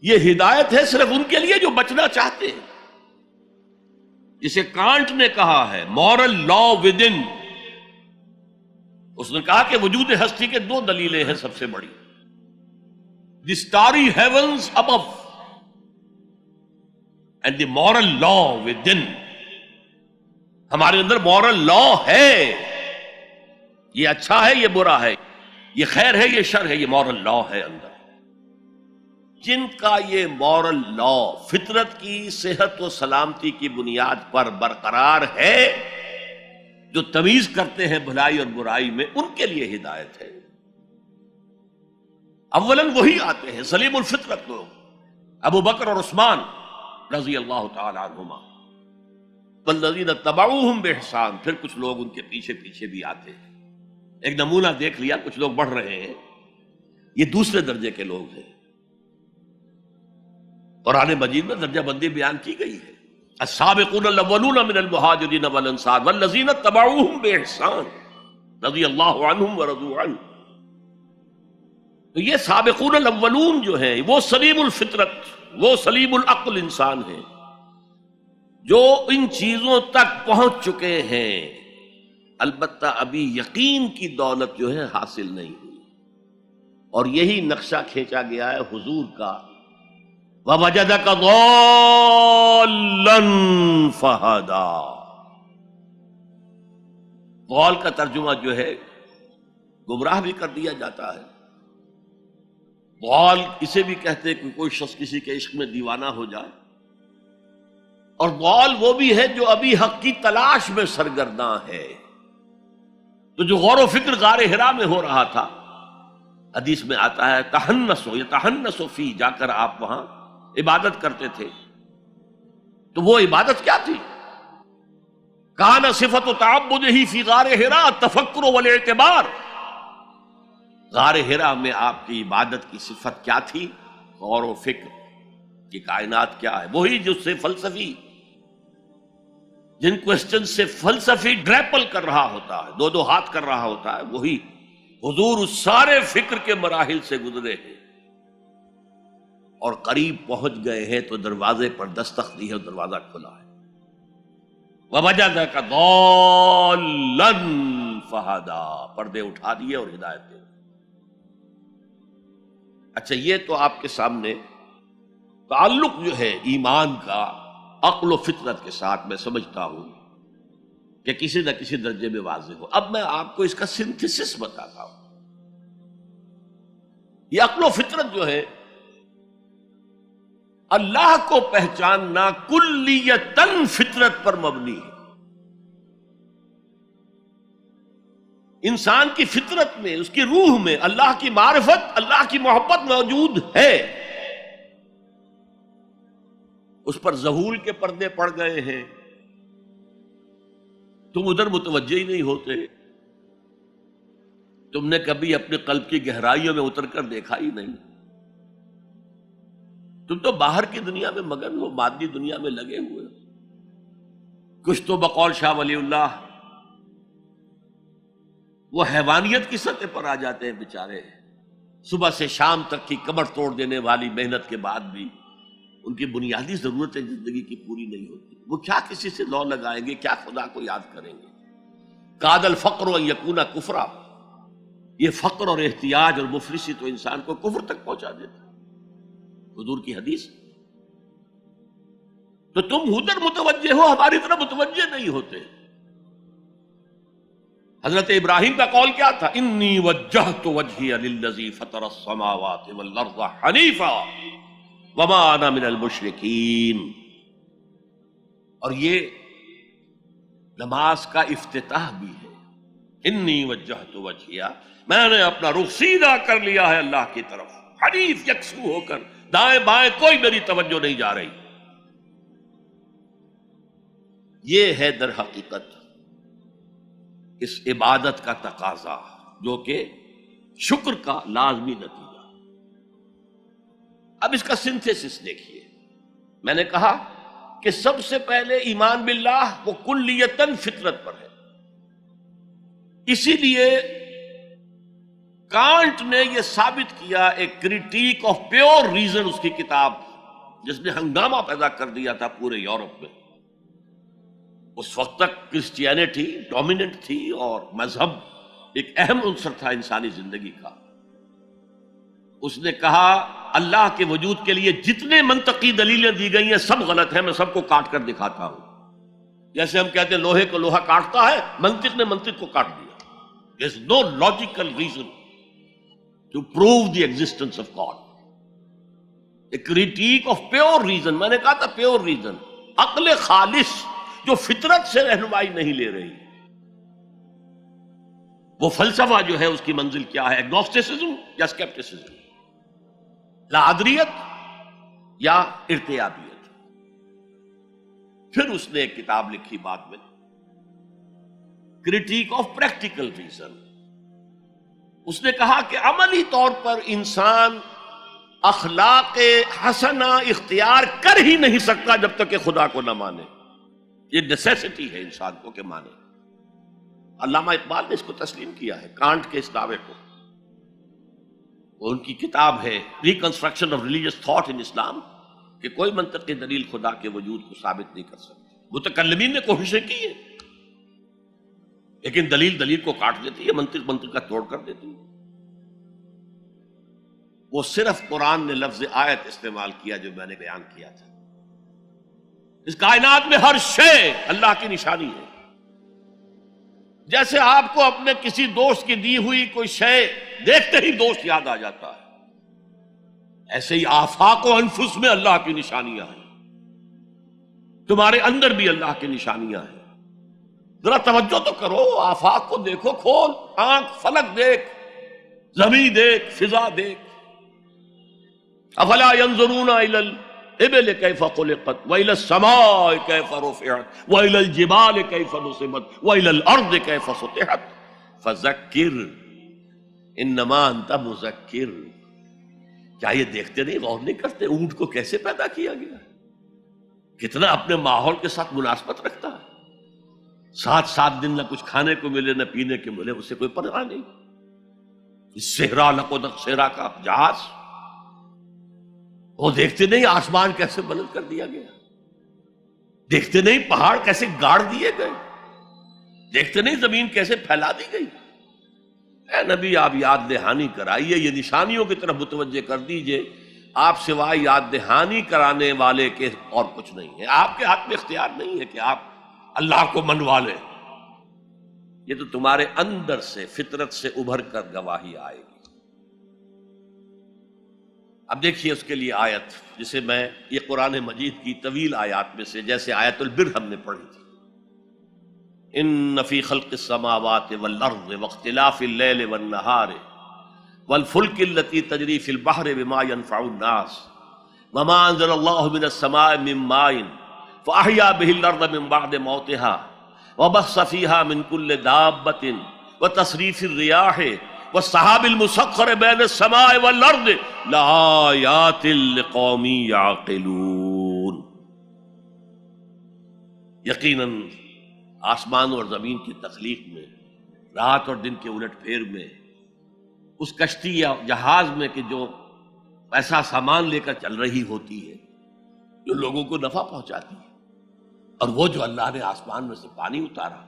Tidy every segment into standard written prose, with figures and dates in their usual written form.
یہ ہدایت ہے صرف ان کے لیے جو بچنا چاہتے ہیں. جسے کانٹ نے کہا ہے مورل لا ود ان. اس نے کہا کہ وجود ہستی کے دو دلیلیں ہیں سب سے بڑی. The starry heavens above and the moral law within. ہمارے اندر مورل لا ہے، یہ اچھا ہے یہ برا ہے، یہ خیر ہے یہ شر ہے، یہ مورل لا ہے اندر. جن کا یہ مورل لا فطرت کی صحت و سلامتی کی بنیاد پر برقرار ہے، جو تمیز کرتے ہیں بھلائی اور برائی میں، ان کے لیے ہدایت ہے. اولاً وہی آتے ہیں سلیم الفطرت لوگ، ابو بکر اور عثمان رضی اللہ تعالی عنہما، والذین تبعوہم بإحسان. پھر کچھ لوگ ان کے پیچھے پیچھے بھی آتے ہیں. ایک نمونہ دیکھ لیا، کچھ لوگ بڑھ رہے ہیں، یہ دوسرے درجے کے لوگ ہیں. قرآن مجید میں درجہ بندی بیان کی گئی ہے. السابقون الاولون من المہاجرین والانصار والذین تبعوہم بإحسان رضی اللہ عنہم ورضوا عنہ. تو یہ سابقون الاولون جو ہیں وہ سلیم الفطرت، وہ سلیم العقل انسان ہیں جو ان چیزوں تک پہنچ چکے ہیں. البتہ ابھی یقین کی دولت جو ہے حاصل نہیں ہوئی، اور یہی نقشہ کھینچا گیا ہے حضور کا وَوَجَدَكَ ضَالًّا فَهَدَىٰ. ضال کا ترجمہ جو ہے گمراہ بھی کر دیا جاتا ہے. ضال اسے بھی کہتے ہیں کہ کوئی شخص کسی کے عشق میں دیوانہ ہو جائے، اور ضال وہ بھی ہے جو ابھی حق کی تلاش میں سرگرداں ہے. تو جو غور و فکر غار حرا میں ہو رہا تھا، حدیث میں آتا ہے تحنسو یتحنسو فی، جا کر آپ وہاں عبادت کرتے تھے. تو وہ عبادت کیا تھی؟ کان صفت تعبدہ فی غار حرا التفکر والاعتبار. غار حرا میں آپ کی عبادت کی صفت کیا تھی؟ غور و فکر کہ کائنات کیا ہے. وہی جو سے فلسفی، جن کوسچن سے فلسفی ڈریپل کر رہا ہوتا ہے، دو ہاتھ کر رہا ہوتا ہے، وہی حضور اس سارے فکر کے مراحل سے گزرے ہیں اور قریب پہنچ گئے ہیں. تو دروازے پر دستک دی ہے، دروازہ کھلا ہے. وَوَجَدَكَ ضَالًّا فَهَدَىٰ. پردے اٹھا دیے اور ہدایت دے. اچھا، یہ تو آپ کے سامنے تعلق جو ہے ایمان کا عقل و فطرت کے ساتھ میں سمجھتا ہوں کہ کسی نہ کسی درجے میں واضح ہو. اب میں آپ کو اس کا سنتھسس بتاتا ہوں. یہ عقل و فطرت جو ہے اللہ کو پہچاننا کلیتاً فطرت پر مبنی ہے. انسان کی فطرت میں، اس کی روح میں اللہ کی معرفت، اللہ کی محبت موجود ہے. اس پر ظہور کے پردے پڑ گئے ہیں، تم ادھر متوجہ ہی نہیں ہوتے. تم نے کبھی اپنے قلب کی گہرائیوں میں اتر کر دیکھا ہی نہیں. تم تو باہر کی دنیا میں مگن ہو، مادی دنیا میں لگے ہوئے. کچھ تو بقول شاہ ولی اللہ وہ حیوانیت کی سطح پر آ جاتے ہیں بیچارے. صبح سے شام تک کی کمر توڑ دینے والی محنت کے بعد بھی ان کی بنیادی ضرورتیں زندگی کی پوری نہیں ہوتی. وہ کیا کسی سے لو لگائیں گے، کیا خدا کو یاد کریں گے. کاد الفقر ان یکون کفرا. یہ فقر اور احتیاج اور مفلسی تو انسان کو کفر تک پہنچا دیتا. حضور کی حدیث. تو تم ادھر متوجہ ہو، ہماری طرف متوجہ نہیں ہوتے. حضرت ابراہیم کا قول کیا تھا؟ انی وجہت وجہی للذی فطر السماوات والارض حنیفا وما انا من المشرکین. اور یہ نماز کا افتتاح بھی ہے. انی وجہت وجہی، میں نے اپنا رخ سیدھا کر لیا ہے اللہ کی طرف، حنیف یکسو ہو کر. دائیں بائیں کوئی میری توجہ نہیں جا رہی. یہ ہے در حقیقت اس عبادت کا تقاضا، جو کہ شکر کا لازمی نتیجہ. اب اس کا سنتھیسس دیکھیے. میں نے کہا کہ سب سے پہلے ایمان باللہ وہ کلیتاً فطرت پر ہے. اسی لیے کانٹ نے یہ ثابت کیا، ایک کریٹیک آف پیور ریزن اس کی کتاب، جس نے ہنگامہ پیدا کر دیا تھا پورے یورپ میں۔ اس وقت تک کرسچینٹی ڈومیننٹ تھی اور مذہب ایک اہم عنصر تھا انسانی زندگی کا۔ اس نے کہا اللہ کے وجود کے لیے جتنے منطقی دلیلیں دی گئی ہیں سب غلط ہیں، میں سب کو کاٹ کر دکھاتا ہوں۔ جیسے ہم کہتے ہیں لوہے کو لوہا کاٹتا ہے، منطق نے منطق کو کاٹ دیا۔ There is no logical reason to prove the existence of God. A critique of pure reason، میں نے کہا تھا پیور ریزن، عقل خالص جو فطرت سے رہنمائی نہیں لے رہی۔ وہ فلسفہ جو ہے اس کی منزل کیا ہے؟ ایگنوسٹسزم یا اسکیپٹسزم، لادریت یا ارتیابیت۔ پھر اس نے ایک کتاب لکھی بعد میں، کرٹیک آف پریکٹیکل ریزن۔ اس نے کہا کہ عملی طور پر انسان اخلاق حسنہ اختیار کر ہی نہیں سکتا جب تک کہ خدا کو نہ مانے۔ یہ نیسیسٹی ہے انسان کو کہ مانے۔ علامہ اقبال نے اس کو تسلیم کیا ہے، کانٹ کے اس دعوے کو۔ وہ ان کی کتاب ہے reconstruction of religious thought in Islam, کہ کوئی منطقی دلیل خدا کے وجود کو ثابت نہیں کر سکتی۔ متکلمین نے کوششیں کی ہیں، لیکن دلیل دلیل کو کاٹ دیتی ہے، منطق منطق کا توڑ کر دیتی ہے۔ وہ صرف قرآن نے لفظ آیت استعمال کیا جو میں نے بیان کیا تھا۔ اس کائنات میں ہر شے اللہ کی نشانی ہے۔ جیسے آپ کو اپنے کسی دوست کی دی ہوئی کوئی شے دیکھتے ہی دوست یاد آ جاتا ہے، ایسے ہی آفاق و انفس میں اللہ کی نشانیاں ہیں۔ تمہارے اندر بھی اللہ کی نشانیاں ہیں۔ ذرا توجہ تو کرو، آفاق کو دیکھو، کھول آنکھ، فلک دیکھ، زمین دیکھ، فضا دیکھ۔ افلا ينظرون الى الابل كيف خلقت والى السماء كيف رفعت والى الجبال كيف نصبت والى الارض كيف سطحت فذكر انما انت مذکر۔ کیا یہ دیکھتے نہیں، غور نہیں کرتے اونٹ کو کیسے پیدا کیا گیا، کتنا اپنے ماحول کے ساتھ مناسبت رکھتا ہے، 7 دن نہ کچھ کھانے کو ملے نہ پینے کے ملے، اسے کوئی پرواہ نہیں۔ صحرا لقدق صحرا کا جہاز، وہ دیکھتے نہیں آسمان کیسے بلند کر دیا گیا، دیکھتے نہیں پہاڑ کیسے گاڑ دیے گئے، دیکھتے نہیں زمین کیسے پھیلا دی گئی۔ اے نبی آپ یاد دہانی کرائیے، یہ نشانیوں کی طرف متوجہ کر دیجئے، آپ سوائے یاد دہانی کرانے والے کے اور کچھ نہیں ہے۔ آپ کے ہاتھ میں اختیار نہیں ہے کہ آپ اللہ کو منوا لیں، یہ تو تمہارے اندر سے فطرت سے ابھر کر گواہی آئے گی۔ اب دیکھیے اس کے لیے آیت، جسے میں یہ قرآن مجید کی طویل آیات میں سے، جیسے آیت البر ہم نے پڑھی تھی، ان فی خلق السماوات والارض واختلاف اللیل والنہار والفلک التی تجری فی البحر بما ينفع الناس وما انزل اللہ من السماء من ماء فاحیا به الارض من بعد موتها وبث فیہا من کل دابۃ وتصریف الریاح والسحاب المسخر بین السماء والارض لآیات لقوم یعقلون۔ یقیناً آسمان اور زمین کی تخلیق میں، رات اور دن کے الٹ پھیر میں، اس کشتی یا جہاز میں کہ جو ایسا سامان لے کر چل رہی ہوتی ہے جو لوگوں کو نفع پہنچاتی ہے، اور وہ جو اللہ نے آسمان میں سے پانی اتارا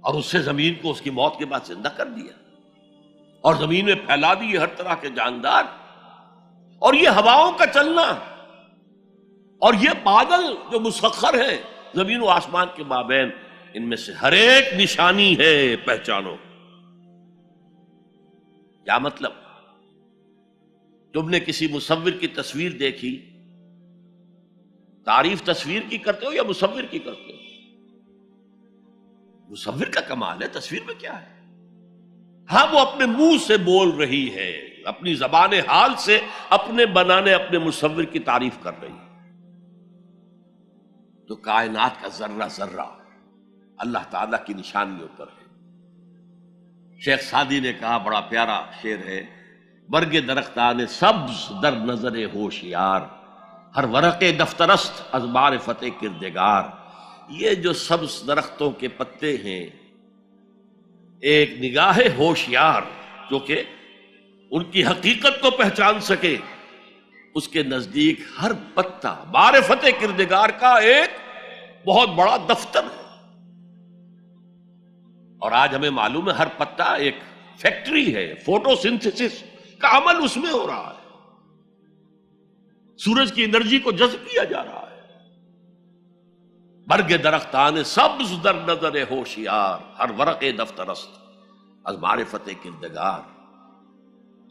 اور اس سے زمین کو اس کی موت کے بعد زندہ کر دیا اور زمین میں پھیلا دیے ہر طرح کے جاندار، اور یہ ہواؤں کا چلنا اور یہ بادل جو مسخر ہے زمین و آسمان کے مابین، ان میں سے ہر ایک نشانی ہے، پہچانو۔ کیا مطلب؟ تم نے کسی مصور کی تصویر دیکھی، تعریف تصویر کی کرتے ہو یا مصور کی کرتے ہو؟ مصور کا کمال ہے، تصویر میں کیا ہے؟ ہاں وہ اپنے منہ سے بول رہی ہے، اپنی زبان حال سے اپنے بنانے اپنے مصور کی تعریف کر رہی ہے۔ تو کائنات کا ذرہ ذرہ اللہ تعالیٰ کی نشانیوں پر ہے۔ شیخ سعدی نے کہا، بڑا پیارا شعر ہے، برگ درختان سبز در نظر ہوشیار ہر ورق دفترست از معرفت کردگار۔ یہ جو سبز درختوں کے پتے ہیں، ایک نگاہ ہوشیار جو کہ ان کی حقیقت کو پہچان سکے، اس کے نزدیک ہر پتا معرفت کردگار کا ایک بہت بڑا دفتر ہے۔ اور آج ہمیں معلوم ہے ہر پتا ایک فیکٹری ہے، فوٹو سنتھسس کا عمل اس میں ہو رہا ہے، سورج کی انرجی کو جذب کیا جا رہا ہے۔ برگ درختان سبز در نظر ہوشیار، ہر ورق دفتر است از معرفت کردگار۔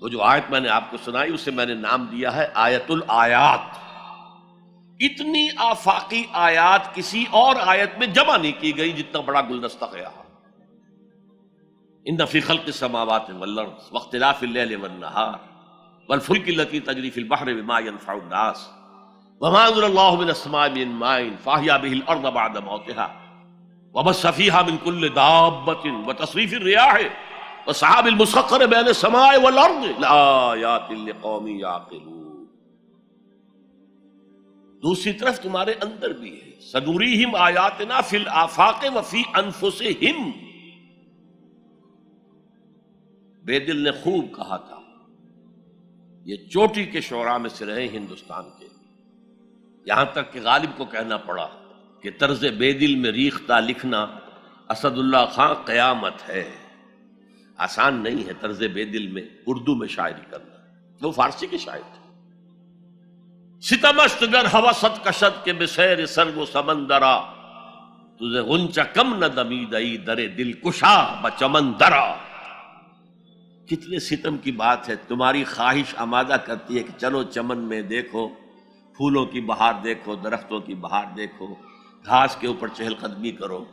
تو جو آیت میں نے آپ کو سنائی اسے میں نے نام دیا ہے آیت الآیات۔ اتنی آفاقی آیات کسی اور آیت میں جمع نہیں کی گئی جتنا بڑا گلدستہ ہے یہاں۔ ان فی خلق السماوات والارض واختلاف اللیل والنہار والفلک التي تجری فی البحر بما ينفع الناس وما انزل الله من السماء من ماء فاحیا به الارض بعد موتها وبث فيها من كل دابة وتصريف الرياح والسحاب المسخر بين السماء والارض لآیات لقوم یعقلون۔ دوسری طرف تمہارے اندر بھی ہے سنوریہم آیاتنا فی الآفاق وفی انفسہم۔ بے دل نے خوب کہا تھا، یہ چوٹی کے شعراء میں سے رہے ہندوستان کے، یہاں تک کہ غالب کو کہنا پڑا کہ طرز بے دل میں ریختہ لکھنا اسد اللہ خان قیامت ہے۔ آسان نہیں ہے طرز بے دل میں اردو میں شاعری کرنا، وہ فارسی کے شاعر تھے۔ ستمست گر ہوست کشد کے بسیر سرگ و سمندرا تجھے غنچہ کم نہ دمیدئی در دل کشا بچمن درا۔ کتنے ستم کی بات ہے، تمہاری خواہش آمادہ کرتی ہے کہ چلو چمن میں دیکھو، پھولوں کی بہار دیکھو، درختوں کی بہار دیکھو، گھاس کے اوپر چہل قدمی کرو۔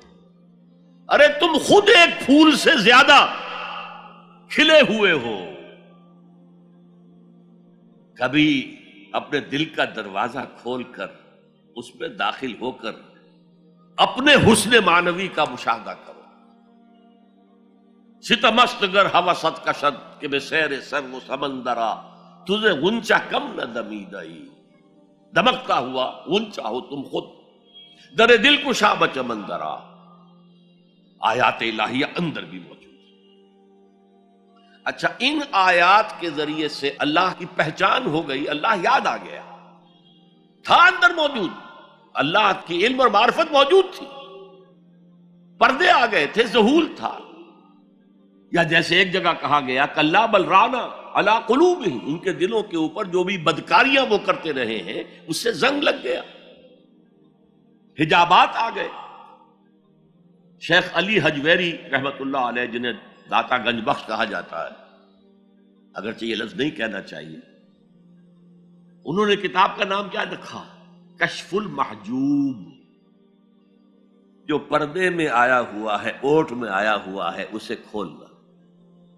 ارے تم خود ایک پھول سے زیادہ کھلے ہوئے ہو۔ کبھی اپنے دل کا دروازہ کھول کر اس میں داخل ہو کر اپنے حسن معنوی کا مشاہدہ کرو۔ ستمست گر ہوست کشد کہ بے سیر سر و سمندرا تجھے غنچہ کم نہ دمیدئی۔ دمکتا ہوا غنچہ ہو تم خود در دل کشا بچمن درا۔ آیات الہیہ اندر بھی موجود۔ اچھا، ان آیات کے ذریعے سے اللہ کی پہچان ہو گئی، اللہ یاد آ گیا، تھا اندر موجود، اللہ کی علم اور معرفت موجود تھی، پردے آ گئے تھے، ظہور تھا۔ یا جیسے ایک جگہ کہا گیا کلا بل رانا علی قلوبہم، ان کے دلوں کے اوپر جو بھی بدکاریاں وہ کرتے رہے ہیں اس سے زنگ لگ گیا، حجابات آ گئے۔ شیخ علی حجویری رحمت اللہ علیہ، جنہیں داتا گنج بخش کہا جاتا ہے، اگرچہ یہ لفظ نہیں کہنا چاہیے، انہوں نے کتاب کا نام کیا رکھا؟ کشف المحجوب۔ جو پردے میں آیا ہوا ہے، اوٹ میں آیا ہوا ہے، اسے کھولنا۔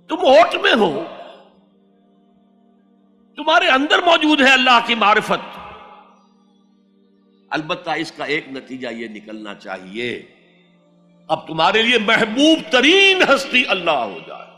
تم اوٹ میں ہو، تمہارے اندر موجود ہے اللہ کی معرفت۔ البتہ اس کا ایک نتیجہ یہ نکلنا چاہیے اب تمہارے لیے محبوب ترین ہستی اللہ ہو جائے۔